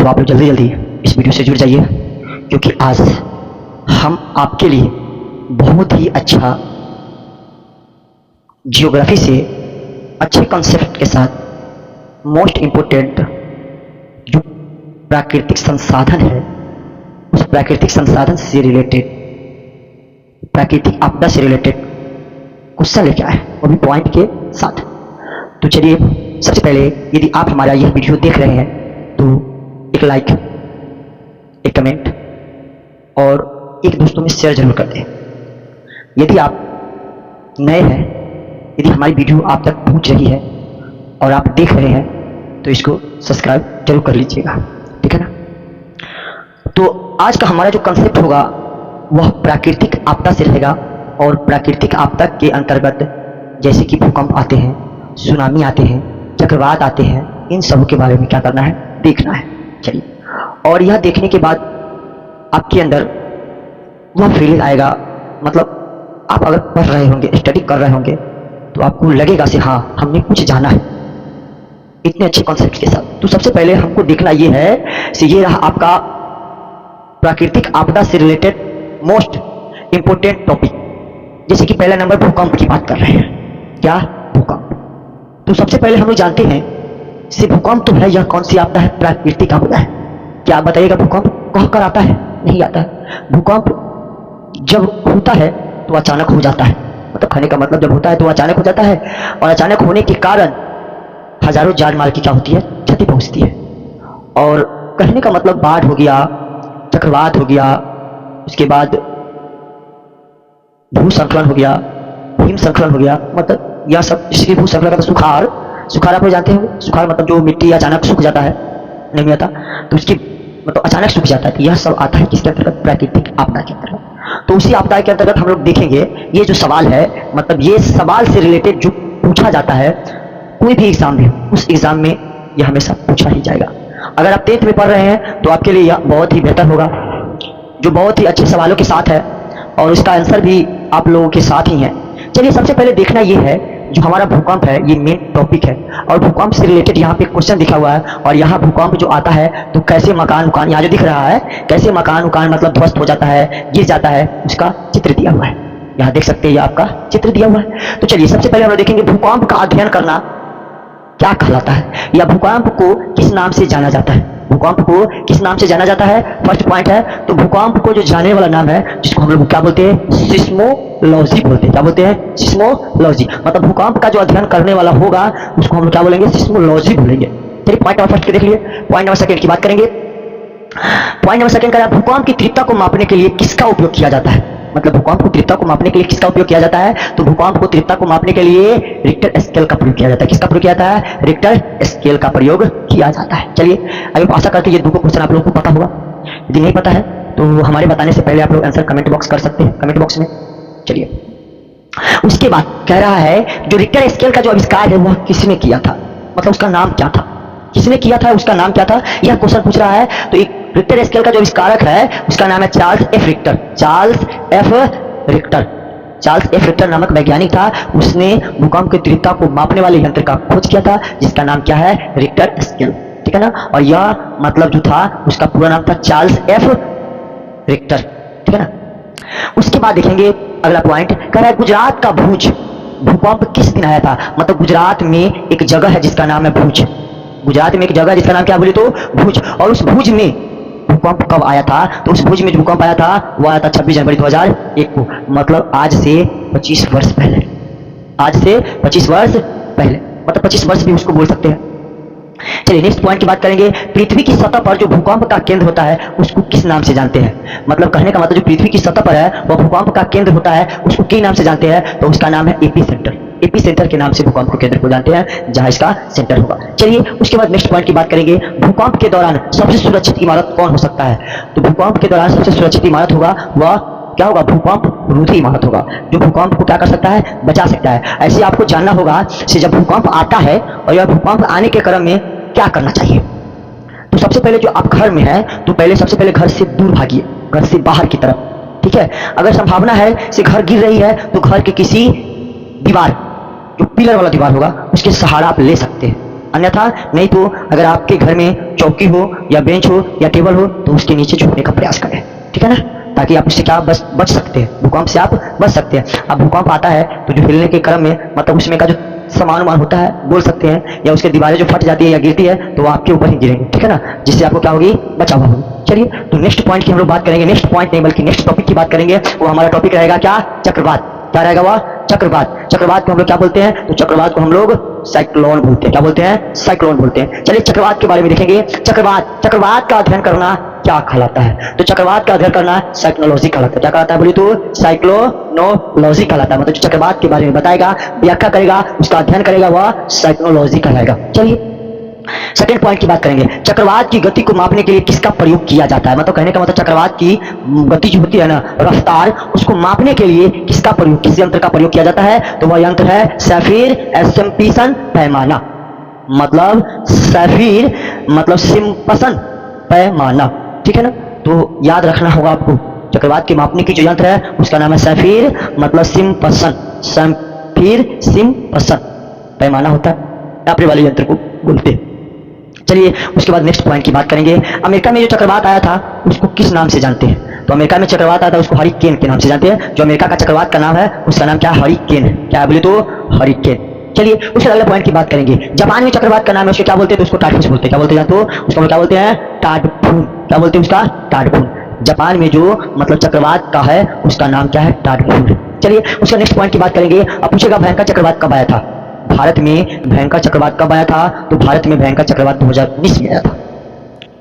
तो आप लोग जल्दी जल्दी इस वीडियो से जुड़ जाइए, क्योंकि आज हम आपके लिए बहुत ही अच्छा जियोग्राफी से अच्छे कॉन्सेप्ट के साथ मोस्ट इम्पोर्टेंट जो प्राकृतिक संसाधन है, उस प्राकृतिक संसाधन से रिलेटेड, प्राकृतिक आपदा से रिलेटेड क्वेश्चन लेके आए, वो भी पॉइंट के साथ। तो चलिए, सबसे पहले यदि आप हमारा यह वीडियो देख रहे हैं तो एक लाइक, एक कमेंट और एक दोस्तों में शेयर जरूर कर दें। यदि आप नए हैं, यदि हमारी वीडियो आप तक पहुंच रही है और आप देख रहे हैं तो इसको सब्सक्राइब जरूर कर लीजिएगा, ठीक है ना। तो आज का हमारा जो कंसेप्ट होगा वह प्राकृतिक आपदा से रहेगा, और प्राकृतिक आपदा के अंतर्गत जैसे कि भूकंप आते हैं, सुनामी आते हैं, चक्रवात आते हैं, इन सब के बारे में क्या करना है, देखना है। चलिए, और यह देखने के बाद आपके अंदर वह फीलिंग आएगा, मतलब आप अगर पढ़ रहे होंगे, स्टडी कर रहे होंगे, तो आपको लगेगा से हाँ हमने कुछ जाना है इतने अच्छे कॉन्सेप्ट के साथ। तो सबसे पहले हमको देखना ये है कि ये रहा आपका प्राकृतिक आपदा से रिलेटेड मोस्ट इंपोर्टेंट टॉपिक। जैसे कि पहला नंबर भूकंप की बात कर रहे हैं। क्या? भूकंप। तो सबसे पहले हम लोग जानते हैं से भूकंप तो है, यह कौन सी आपदा है? प्राकृतिक आपदा है। क्या आप बताइएगा भूकंप कहाँ कर आता है? नहीं आता है। भूकंप जब होता है तो अचानक हो जाता है, मतलब कहने का मतलब जब होता है तो अचानक हो जाता है, और अचानक होने के कारण हजारों जान माल की क्या होती है, क्षति पहुंचती है। और कहने का मतलब बाढ़ हो गया, चक्रवात हो गया, उसके बाद भूस्खलन हो गया, हिमस्खलन हो गया, मतलब यह सब। इसलिए भूस्खलन का सुखाड़, सुखाड़ आप जानते होंगे, सुखाड़ मतलब जो मिट्टी अचानक सूख जाता है, नहीं आता तो उसकी मतलब अचानक सूख जाता है, तो यह सब आता है किसके अंतर्गत? प्राकृतिक आपदा के अंतर्गत। तो उसी आपदा के अंतर्गत हम लोग देखेंगे ये जो सवाल है, मतलब ये सवाल से रिलेटेड जो पूछा जाता है कोई भी एग्जाम में, उस एग्जाम में यह हमेशा पूछा ही जाएगा। अगर आप 10th में पढ़ रहे हैं तो आपके लिए यह बहुत ही बेहतर होगा, जो बहुत ही अच्छे सवालों के साथ है और इसका आंसर भी आप लोगों के साथ ही है। चलिए, सबसे पहले देखना यह है जो हमारा भूकंप है, ये मेन टॉपिक है, और भूकंप से रिलेटेड यहाँ पे क्वेश्चन दिखा हुआ है। और यहाँ भूकंप जो आता है तो कैसे मकान उकान, यहाँ जो दिख रहा है कैसे मकान उकान मतलब ध्वस्त हो जाता है, गिर जाता है, उसका चित्र दिया हुआ है। यहाँ देख सकते हैं, ये आपका चित्र दिया हुआ है। तो चलिए, सबसे पहले हम लोग देखेंगे भूकंप का अध्ययन करना क्या कहलाता है, या भूकंप को किस नाम से जाना जाता है। भूकंप को किस नाम से जाना जाता है, फर्स्ट पॉइंट है। तो भूकंप को जो जानने वाला नाम है, जिसको हम लोग क्या बोलते हैं, सिस्मोलॉजी बोलते हैं। क्या बोलते हैं? सिस्मोलॉजी। मतलब भूकंप का जो अध्ययन करने वाला होगा उसको हम लोग क्या बोलेंगे, सिस्मोलॉजी बोलेंगे। चलिए, पॉइंट नंबर फर्स्ट के देख लिए। पॉइंट नंबर सेकंड की बात करेंगे। पॉइंट नंबर सेकंड का भूकंप की तीव्रता को मापने के लिए किसका उपयोग किया जाता है, मतलब भूकंप को तीव्रता को मापने के लिए किसका उपयोग किया जाता है? तो भूकंप को तीव्रता को मापने के लिए रिक्टर स्केल का प्रयोग किया जाता है। किसका प्रयोग किया जाता है? रिक्टर स्केल का प्रयोग किया जाता है। चलिए, अभी आशा करते हैं ये दो क्वेश्चन आप लोगों को पता होगा। यदि नहीं पता है तो हमारे बताने से पहले आप लोग आंसर कमेंट बॉक्स कर सकते हैं, कमेंट बॉक्स में। चलिए, उसके बाद कह रहा है जो रिक्टर स्केल का जो आविष्कार है वह किसने किया था, मतलब उसका नाम क्या था, किसने किया था, उसका नाम क्या था, यह क्वेश्चन पूछ रहा है। तो एक रिक्टर स्केल का जो आविष्कारक है उसका नाम है Charles F Richter. Charles F Richter, Charles F Richter नामक वैज्ञानिक था। उसने भूकंप की तीव्रता को मापने वाले यंत्र का खोज किया था, जिसका नाम क्या है, रिक्टर स्केल, ठीक है ना। और यह मतलब जो था उसका पूरा नाम था चार्ल्स एफ रिक्टर, ठीक है ना। उसके बाद देखेंगे अगला पॉइंट, कह रहा है गुजरात का भुज भूकंप किस दिन आया था। मतलब गुजरात में एक जगह है जिसका नाम है भुज, गुजरात में एक जगह जिसका नाम क्या बोले तो भुज। और उस भुज में भूकंप कब आया था? तो उस भुज में जो भूकंप आया था वो आया था 26 जनवरी 2001 को, मतलब आज से 25 वर्ष पहले। आज से 25 वर्ष पहले, मतलब 25 वर्ष भी उसको बोल सकते हैं। चलिए, नेक्स्ट पॉइंट की बात करेंगे। पृथ्वी की सतह पर जो भूकंप का केंद्र होता है उसको किस नाम से जानते हैं। मतलब कहने का मतलब जो पृथ्वी की सतह पर है वह भूकंप का केंद्र होता है, उसको किस नाम से जानते हैं? तो उसका नाम है एपी सेंटर। एपी सेंटर के नाम से भूकंप के केंद्र को जानते हैं, जहां इसका सेंटर होगा। चलिए, उसके बाद नेक्स्ट पॉइंट की बात करेंगे। भूकंप के दौरान सबसे सुरक्षित इमारत कौन हो सकता है? तो भूकंप के दौरान सबसे सुरक्षित इमारत होगा वह क्या होगा, भूकंप रोधी इमारत होगा, जो भूकंप को क्या कर सकता है, बचा सकता है। ऐसे आपको जानना होगा कि जब भूकंप आता है और यह भूकंप आने के क्रम में क्या करना चाहिए। तो सबसे पहले जो आप घर में है तो पहले सबसे पहले घर से दूर भागिए, घर से बाहर की तरफ, ठीक है। अगर संभावना है कि घर गिर रही है तो घर के किसी दीवार, जो पिलर वाला दीवार होगा, उसके सहारा आप ले सकते हैं। अन्यथा नहीं तो अगर आपके घर में चौकी हो या बेंच हो या टेबल हो तो उसके नीचे छुपने का प्रयास करें, ठीक है ना, ताकि आप उससे क्या बच सकते हैं, भूकंप से आप बच सकते हैं। अब भूकंप आता है तो जो हिलने के क्रम में मतलब उसमें का जो सामान होता है बोल सकते हैं, या उसके दीवारें जो फट जाती है या गिरती है तो वो आपके ऊपर ही गिरेंगे, ठीक है ना, जिससे आपको क्या होगी, बचाव होगी। चलिए तो नेक्स्ट पॉइंट की हम लोग बात करेंगे, नेक्स्ट पॉइंट नहीं बल्कि नेक्स्ट टॉपिक की बात करेंगे। वो हमारा टॉपिक रहेगा क्या, चक्रवात। क्या रहेगा वह, चक्रवात। चक्रवात को हम लोग क्या बोलते हैं, तो चक्रवात को हम लोग साइक्लोन बोलते हैं। क्या बोलते हैं, साइक्लोन बोलते हैं। चलिए चक्रवात के बारे में देखेंगे। चक्रवात का अध्ययन करना क्या कहलाता है, तो चक्रवात का अध्ययन करना साइक्लोलॉजी कहलाता है। क्या कहलाता है बोलिए तो साइक्लोनोलॉजी कहलाता है, मतलब जो चक्रवात के बारे में बताएगा, व्याख्या करेगा, उसका अध्ययन करेगा, वह साइक्लोलॉजी कहलाएगा। चलिए सेकेंड पॉइंट की बात करेंगे। चक्रवात की गति को मापने के लिए किसका प्रयोग किया जाता है, मतलब कहने का मतलब चक्रवात की गति जो होती है ना, रफ्तार, उसको मापने के लिए किसका प्रयोग, किस यंत्र का प्रयोग किया जाता है, तो वह यंत्र है सैफिर एस्टिम्पेशन पैमाना। मतलब सैफिर मतलब सिम्पसन पैमाना, ठीक है ना, तो याद रखना होगा आपको। चक्रवात के मापने की जो यंत्र है उसका नाम है सैफिर मतलब सिम्पसन, सैफिर सिम्पसन पैमाना होता है, अपने वाले यंत्र को बोलते हैं। चलिए उसके बाद नेक्स्ट पॉइंट की बात करेंगे। अमेरिका में जो चक्रवात आया था उसको किस नाम से जानते हैं, तो अमेरिका में चक्रवात आया था उसको हरिकेन के नाम से जानते हैं। जो अमेरिका का चक्रवात का नाम है उसका नाम क्या है, हरिकेन है। क्या है बोले तो हरिकेन। चलिए उसके अगले पॉइंट की बात करेंगे। जापान में चक्रवात का नाम है उसको क्या बोलते हैं, तो उसको टाडफून बोलते हैं। क्या बोलते हैं, तो उसको हम क्या बोलते हैं, टाडफून। क्या बोलते हैं उसका, टाडफून। जापान में जो मतलब चक्रवात का है उसका नाम क्या है, टाडफून। चलिए उसका नेक्स्ट पॉइंट की बात करेंगे। अब पूछेगा भयंकर चक्रवात कब आया था, भारत में भयंकर चक्रवात कब आया था, तो भारत में भयंकर चक्रवात 2019 में आया था।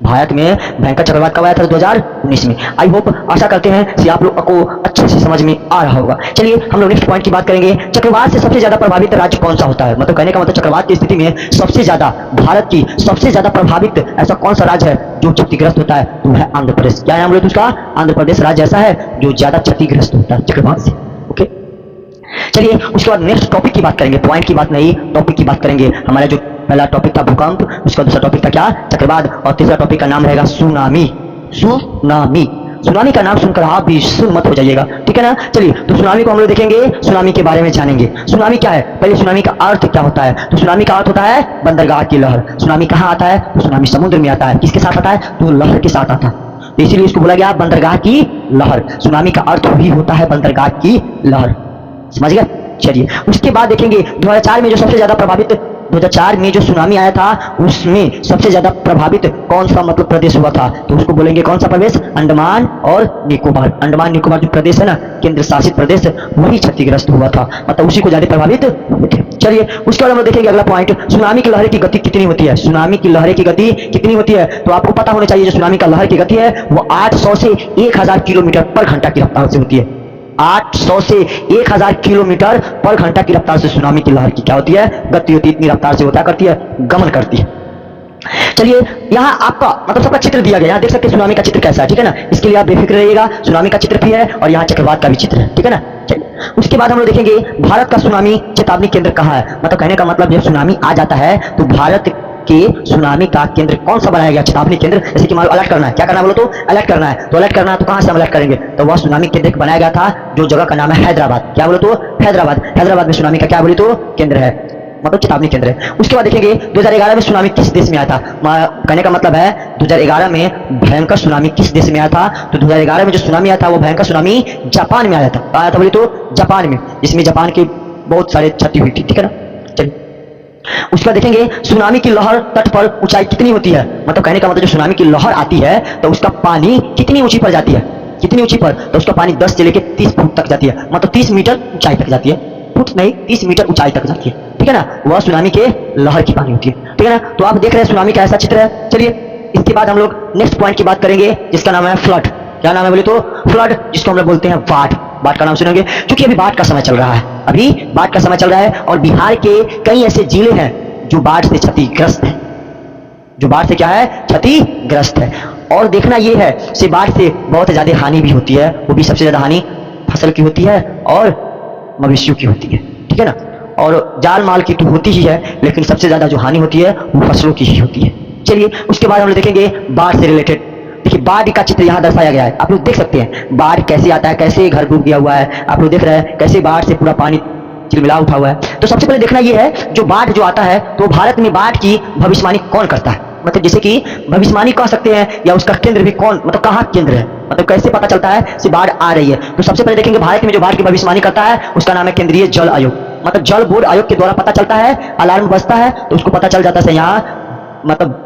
भारत में भयंकर चक्रवात कब आया था, 2019 में। आई होप, आशा करते हैं कि आप लोग को अच्छे से समझ में आ रहा होगा। चलिए हम लोग नेक्स्ट पॉइंट की बात करेंगे। चक्रवात से सबसे ज्यादा प्रभावित राज्य कौन सा होता है, मतलब कहने का मतलब चक्रवात की स्थिति में सबसे ज्यादा भारत की सबसे ज्यादा प्रभावित ऐसा कौन सा राज्य है जो क्षतिग्रस्त होता है, तो है आंध्र प्रदेश। क्या नाम बोले उसका, आंध्र प्रदेश राज्य ऐसा है जो ज्यादा क्षतिग्रस्त होता है चक्रवात से। ओके चलिए उसके बाद नेक्स्ट टॉपिक की बात करेंगे, पॉइंट की बात नहीं टॉपिक की बात करेंगे। हमारा जो पहला टॉपिक था भूकंप, उसका दूसरा टॉपिक था क्या, चक्रवात, और तीसरा टॉपिक का नाम रहेगा सुनामी। सुनामी, सुनामी का नाम सुनकर आप भी सुन मत हो जाइएगा, ठीक है ना। चलिए तो सुनामी को हम लोग देखेंगे, सुनामी के बारे में जानेंगे। सुनामी क्या है, पहले सुनामी का अर्थ क्या होता है, तो सुनामी का अर्थ होता है बंदरगाह की लहर। सुनामी कहाँ आता है, तो सुनामी समुद्र में आता है। किसके साथ आता है, तो लहर के साथ आता है, तो इसीलिए इसको बोला गया बंदरगाह की लहर। सुनामी का अर्थ भी होता है बंदरगाह की लहर, समझ गए। चलिए उसके बाद देखेंगे 2004 में जो सबसे ज्यादा प्रभावित, 2004 में जो सुनामी आया था उसमें सबसे ज्यादा प्रभावित कौन सा मतलब प्रदेश हुआ था, तो उसको बोलेंगे कौन सा प्रदेश, अंडमान और निकोबार। अंडमान निकोबार जो प्रदेश है ना, केंद्र शासित प्रदेश, वही क्षतिग्रस्त हुआ था, मतलब उसी को ज्यादा प्रभावित हुए थे। चलिए उसके बाद हम देखेंगे अगला पॉइंट, सुनामी की लहर की गति कितनी होती है। सुनामी की लहर की गति कितनी होती है, तो आपको पता होना चाहिए जो सुनामी का लहर की गति है वो 800 से 1000 किलोमीटर पर घंटा की रफ्तार से होती है। 800 से 1000 किलोमीटर पर घंटा की रफ्तार से सुनामी की लहर की क्या होती है, गति होती है। इतनी रफ्तार से वो क्या करती है, गमन करती है। चलिए यहाँ आपका मतलब सबका चित्र दिया गया, यहाँ देख सकते हैं सुनामी का चित्र कैसा है, ठीक है ना। इसके लिए आप बेफिक्र रहिएगा, सुनामी का चित्र भी है और यहाँ चक्रवात का भी चित्र है, ठीक है ना। चलिए उसके बाद हम लोग देखेंगे भारत का सुनामी चेतावनी केंद्र कहाँ है, मतलब कहने का मतलब जब सुनामी आ जाता है तो भारत के सुनामी का केंद्र कौन सा बनाया गया, चेतावनी केंद्र। जैसे कि मान लो अलर्ट करना है, क्या करना है बोलो तो अलर्ट करना है, तो अलर्ट करना है तो कहाँ से हम अलर्ट करेंगे, तो वह सुनामी केंद्र बनाया गया था जो जगह का नाम है हैदराबाद। क्या बोलो तो हैदराबाद। हैदराबाद में सुनामी का क्या बोले तो केंद्र है, मतलब चेतावनी केंद्र है। उसके बाद देखेंगे 2011 में सुनामी किस देश में आया था, कहने का मतलब है 2011 में भयंकर सुनामी किस देश में आया था, तो 2011 में जो सुनामी आया था वो भयंकर सुनामी जापान में आया था। आया था बोले तो जापान में, जिसमें जापान की बहुत सारे क्षति हुई थी, ठीक है ना। चलिए उसके बाद देखेंगे सुनामी की लहर तट पर ऊंचाई कितनी होती है, मतलब कहने का मतलब जो सुनामी की लहर आती है तो उसका पानी कितनी ऊंची पर जाती है, कितनी ऊंची पर, तो उसका पानी 10 से लेकर 30 फुट तक जाती है, मतलब 30 मीटर ऊंचाई तक जाती है, फुट नहीं 30 मीटर ऊंचाई तक जाती है, ठीक है ना। वह सुनामी के लहर की पानी होती है, ठीक है ना। तो आप देख रहे हैं सुनामी का ऐसा चित्र है। चलिए इसके बाद हम लोग नेक्स्ट पॉइंट की बात करेंगे जिसका नाम है फ्लड। क्या नाम है बोले तो फ्लड, जिसको हम लोग बोलते हैं बाढ़। बाढ़ का नाम सुनेंगे क्योंकि अभी बाढ़ का समय चल रहा है, अभी बाढ़ का समय चल रहा है और बिहार के कई ऐसे जिले हैं जो बाढ़ से क्षतिग्रस्त है, जो बाढ़ से क्या है, क्षतिग्रस्त है। और देखना यह है से बाढ़ से बहुत ज्यादा हानि भी होती है, वो भी सबसे ज्यादा हानि फसल की होती है और मवेशियों की होती है, ठीक है ना। और जान माल की तो होती ही है, लेकिन सबसे ज्यादा जो हानि होती है वो फसलों की ही होती है। चलिए उसके बाद हम लोग देखेंगे बाढ़ से रिलेटेड। देखिए बाढ़ का चित्र यहाँ दर्शाया गया है, आप लोग देख सकते हैं बाढ़ कैसे आता है, कैसे घर डूब गया हुआ है, आप लोग देख रहे हैं कैसे बाढ़ से पूरा पानी चिलमिला उठा हुआ है। तो सबसे पहले देखना यह है, जो बाढ़ जो आता है तो भारत में बाढ़ की भविष्यवाणी कौन करता है, मतलब जैसे कि भविष्यवाणी कह सकते हैं, या उसका केंद्र भी कौन, मतलब कहाँ केंद्र है, मतलब कैसे पता चलता है कि बाढ़ आ रही है। तो सबसे पहले देखेंगे भारत में जो बाढ़ की भविष्यवाणी करता है उसका नाम है केंद्रीय जल आयोग, मतलब जल बोर्ड आयोग के द्वारा पता चलता है। अलार्म बजता है तो उसको पता चल जाता है यहाँ मतलब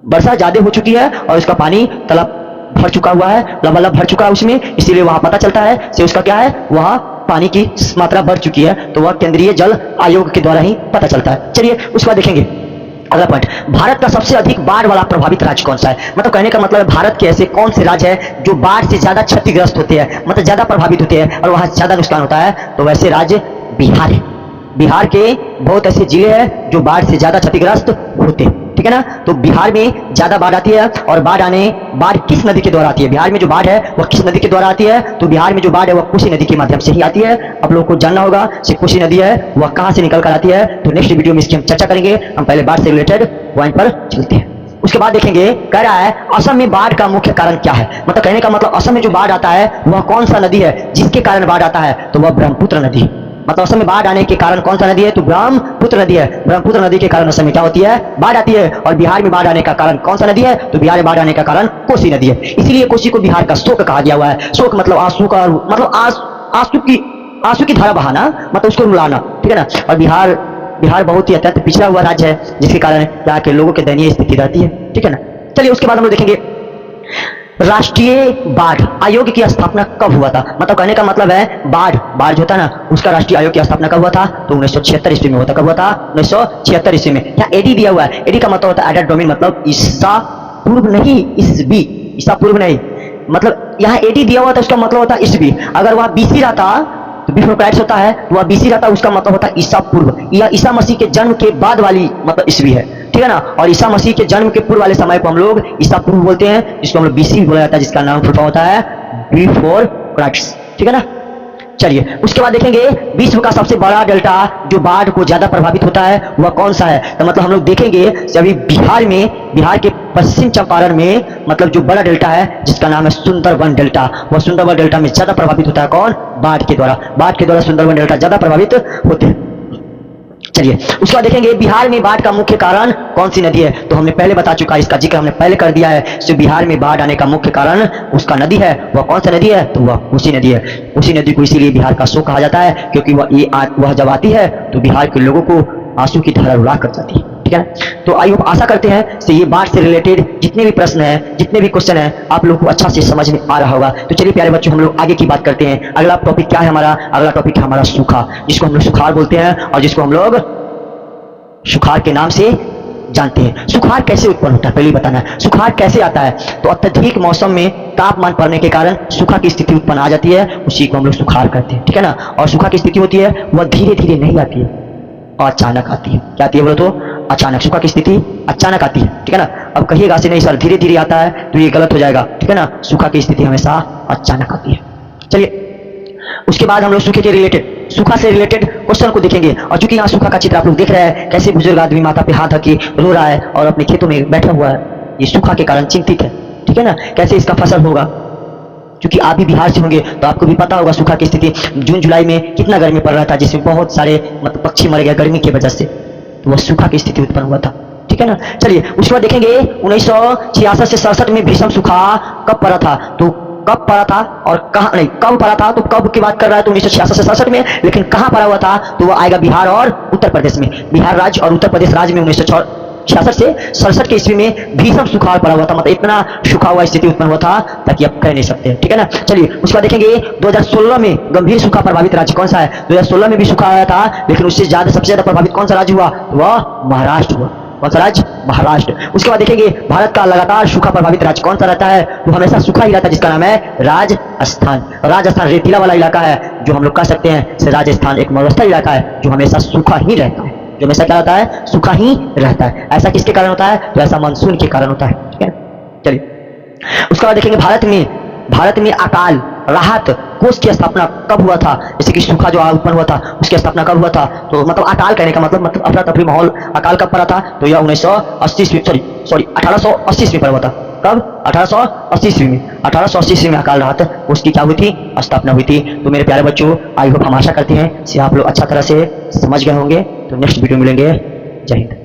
वर्षा ज्यादा हो चुकी है और उसका पानी तालाब भर चुका हुआ है, लबालब भर चुका है उसमें, इसीलिए वहां पता चलता है से उसका क्या है, वहां पानी की मात्रा बढ़ चुकी है, तो वह केंद्रीय जल आयोग के द्वारा ही पता चलता है। चलिए उसके बाद देखेंगे अगला पॉइंट, भारत का सबसे अधिक बाढ़ वाला प्रभावित राज्य कौन सा है। मतलब कहने का मतलब है भारत के ऐसे कौन से राज्य है जो बाढ़ से ज्यादा क्षतिग्रस्त होते हैं, मतलब ज्यादा प्रभावित होते हैं और वहां ज्यादा नुकसान होता है, तो वैसे राज्य बिहार है। बिहार के बहुत ऐसे जिले हैं जो बाढ़ से ज्यादा क्षतिग्रस्त होते हैं, ठीक है ना। तो बिहार में ज्यादा बाढ़ आती है, और बाढ़ किस नदी के द्वारा आती है, बिहार में जो बाढ़ है वह किस नदी के द्वारा आती है, तो बिहार में जो बाढ़ है वह कोसी नदी के माध्यम से ही आती है। आप लोगों को जानना होगा कि कोसी नदी है वह कहां से निकल कर आती है, तो नेक्स्ट वीडियो में इसकी हम चर्चा करेंगे। हम पहले बाढ़ से रिलेटेड पॉइंट पर चलते हैं। उसके बाद देखेंगे, कह रहा है असम में बाढ़ का मुख्य कारण क्या है, मतलब कहने का मतलब असम में जो बाढ़ आता है वह कौन सा नदी है जिसके कारण बाढ़ आता है, तो वह ब्रह्मपुत्र नदी। मतलब असम में बाढ़ आने के कारण कौन सा नदी है, तो ब्रह्मपुत्र नदी है। ब्रह्मपुत्र नदी के कारण असम में क्या होती है, बाढ़ आती है। और बिहार में बाढ़ आने का कारण कौन सा नदी है, तो बिहार में बाढ़ आने का कारण कोसी नदी है। इसीलिए कोसी को बिहार का शोक कहा गया हुआ है। शोक मतलब आंसू का, मतलब आंसू की धारा बहाना, मतलब उसको रुलाना, ठीक है ना। और बिहार बहुत ही अत्यंत पिछड़ा हुआ राज्य है, जिसके कारण यहाँ के लोगों की दयनीय स्थिति रहती है, ठीक है ना। चलिए उसके बाद हम लोग देखेंगे राष्ट्रीय बाढ़ आयोग की स्थापना कब हुआ था। मतलब कहने का मतलब है बाढ़ जो होता है ना, उसका राष्ट्रीय आयोग की स्थापना कब हुआ था, तो 1976 ईस्वी में हुआ था। कब हुआ था, 1976 ईस्वी में। यहाँ एडी दिया हुआ है, एडी का मतलब होता है एडेड डोमेन, मतलब ईसा पूर्व नहीं, ईसवी, ईसा पूर्व नहीं, मतलब यहाँ एडी दिया हुआ था उसका मतलब होता है ईसवी। अगर वहां बीसी रहता तो बिफोर क्राइस्ट होता है, वह बीसी रहता उसका मतलब होता है ईसा पूर्व, या ईसा मसीह के जन्म के बाद वाली मतलब ईस्वी है, ठीक है ना। और ईसा मसीह के जन्म के पूर्व वाले समय को हम लोग ईसा पूर्व बोलते हैं, जिसको हम लोग बीसी बोला जाता है, जिसका नाम फुल फॉर्म होता है बिफोर क्राइस्ट, ठीक है ना। चलिए उसके बाद देखेंगे विश्व का सबसे बड़ा डेल्टा जो बाढ़ को ज्यादा प्रभावित होता है वह कौन सा है। तो मतलब हम लोग देखेंगे अभी बिहार के पश्चिम चंपारण में मतलब जो बड़ा डेल्टा है जिसका नाम है सुंदरबन डेल्टा, वह सुंदरबन डेल्टा में ज्यादा प्रभावित होता है। कौन, बाढ़ के द्वारा सुंदरबन डेल्टा ज्यादा प्रभावित होते हैं। चलिए उसके बाद देखेंगे बिहार में बाढ़ का मुख्य कारण कौन सी नदी है, तो हमने पहले बता चुका है, इसका जिक्र हमने पहले कर दिया है। तो बिहार में बाढ़ आने का मुख्य कारण उसका नदी है, वह कौन सा नदी है, तो वह कोसी नदी है। कोसी नदी को इसीलिए बिहार का शोक कहा जाता है, क्योंकि वह जब आती है तो बिहार के लोगों को आंसू की धारा रुला कर जाती है, ठीक है। तो आई होप आशा करते हैं कि ये बाढ़ से रिलेटेड जितने भी प्रश्न हैं, जितने भी क्वेश्चन हैं, आप लोगों को अच्छा से समझ में आ रहा होगा। तो चलिए प्यारे बच्चों, हम लोग आगे की बात करते हैं। अगला टॉपिक क्या है हमारा, अगला टॉपिक है हमारा सूखा, जिसको हम लोग सुखाड़ बोलते हैं और जिसको हम लोग सुखाड़ के नाम से जानते हैं। सुखाड़ कैसे उत्पन्न होता है पहले बताना है। सुखाड़ कैसे आता है, तो अत्यधिक मौसम में तापमान बढ़ने के कारण सूखा की स्थिति उत्पन्न आ जाती है, उसी को हम लोग सुखाड़ कहते हैं, ठीक है ना। और सूखा की स्थिति होती है वह धीरे धीरे नहीं आती है और अचानक आती है। क्या आती है बोलो तो, अचानक। सूखा की स्थिति अचानक आती है, ठीक है ना। अब कहिएगा से नहीं सर धीरे धीरे आता है तो ये गलत हो जाएगा, ठीक है ना। सूखा की स्थिति हमेशा अचानक आती है। चलिए उसके बाद हम लोग सूखा से रिलेटेड क्वेश्चन को देखेंगे। और चूंकि यहाँ सूखा का चित्र आप लोग देख रहे हैं, कैसे बुजुर्ग आदमी माथा पे हाथ रखी रो रहा है और अपने खेतों में बैठा हुआ है, ये सूखा के कारण चिंतित है, ठीक है ना। कैसे इसका फसल होगा, क्योंकि आप भी बिहार से होंगे तो आपको भी पता होगा सूखा की स्थिति जून जुलाई में कितना गर्मी पड़ रहा था, जिसमें बहुत सारे मतलब पक्षी मर गए गर्मी की वजह से, तो वह सूखा की स्थिति उत्पन्न हुआ था, ठीक है ना। चलिए उसके बाद देखेंगे 1966 से 67 में भीषण सूखा कब पड़ा था, तो कब पड़ा था और कहां, नहीं कब पड़ा था, तो कब की बात कर रहा है तो 1966 से 67 में, लेकिन कहां पड़ा हुआ था, तो वो आएगा बिहार और उत्तर प्रदेश में। बिहार राज्य और उत्तर प्रदेश राज्य में 1966 से 67 के ईस्वी में भीषण सुखाड़ पड़ा हुआ था, मतलब इतना सूखा हुआ स्थिति उत्पन्न हुआ था ताकि आप कह नहीं सकते, ठीक है ना। चलिए उसके बाद देखेंगे 2016 में गंभीर सूखा प्रभावित राज्य कौन सा है। 2016 में भी सूखा आया था, लेकिन उससे सबसे ज्यादा प्रभावित कौन सा राज्य हुआ, वह महाराष्ट्र हुआ। कौन सा राज्य, महाराष्ट्र। उसके बाद देखेंगे भारत का लगातार सूखा प्रभावित राज्य कौन सा रहता है, वो हमेशा सूखा ही रहता है, जिसका नाम है राजस्थान। राजस्थान रेतीला वाला इलाका है, जो हम लोग कह सकते हैं राजस्थान एक मरुस्थल इलाका है जो हमेशा सूखा ही रहता है, जो हमेशा क्या रहता है, सूखा ही रहता है। ऐसा किसके कारण होता है, तो ऐसा मानसून के कारण होता है, ठीक है। चलिए उसके बाद देखेंगे भारत में अकाल राहत कोष की स्थापना कब हुआ था, जैसे कि सूखा जो उत्पन्न हुआ था उसकी स्थापना कब हुआ था, तो मतलब अकाल कहने का मतलब अफरा तफरी माहौल, अकाल कब पड़ा था, तो यह 1880 ईस्वी में पड़ा हुआ था। कब? 1880 ईस्वी में। 1880 ईस्वी में अकाल राहत उसकी क्या हुई थी? स्थापना हुई थी। तो मेरे प्यारे बच्चों, आई होप हम आशा करते हैं कि आप लोग अच्छा तरह से समझ गए होंगे। तो नेक्स्ट वीडियो मिलेंगे। जय हिंद।